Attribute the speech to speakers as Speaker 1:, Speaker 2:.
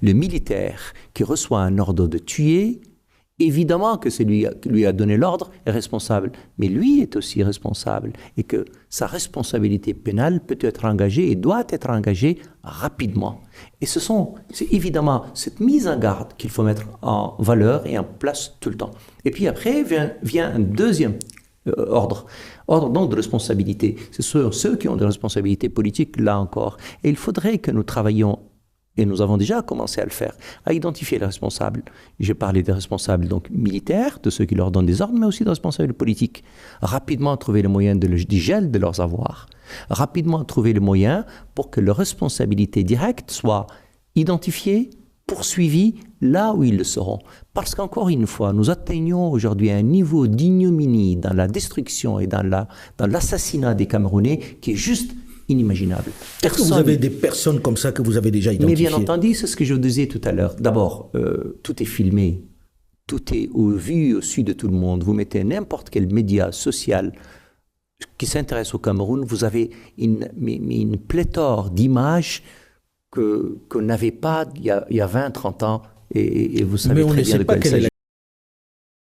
Speaker 1: le militaire qui reçoit un ordre de tuer, évidemment que celui qui lui a donné l'ordre est responsable, mais lui est aussi responsable et que sa responsabilité pénale peut être engagée et doit être engagée rapidement. Et c'est évidemment cette mise en garde qu'il faut mettre en valeur et en place tout le temps. Et puis après vient un deuxième ordre donc de responsabilité. C'est ceux qui ont des responsabilités politiques, là encore. Et il faudrait que nous travaillions, et nous avons déjà commencé à le faire, à identifier les responsables. J'ai parlé des responsables donc militaires, de ceux qui leur donnent des ordres, mais aussi des responsables politiques. Rapidement trouver les moyens du gel de leurs avoirs. Rapidement trouver les moyens pour que leurs responsabilités directes soient identifiées, poursuivis là où ils le seront. Parce qu'encore une fois, nous atteignons aujourd'hui un niveau d'ignominie dans la destruction et dans l'assassinat des Camerounais qui est juste inimaginable.
Speaker 2: Est-ce que vous avez des personnes comme ça que vous avez déjà identifiées?
Speaker 1: Mais bien entendu, c'est ce que je vous disais tout à l'heure. D'abord, tout est filmé, tout est vu au su de tout le monde. Vous mettez n'importe quel média social qui s'intéresse au Cameroun, vous avez une pléthore d'images qu'on n'avait pas il y a 20, 30 ans, et vous savez très bien de quoi il s'agit.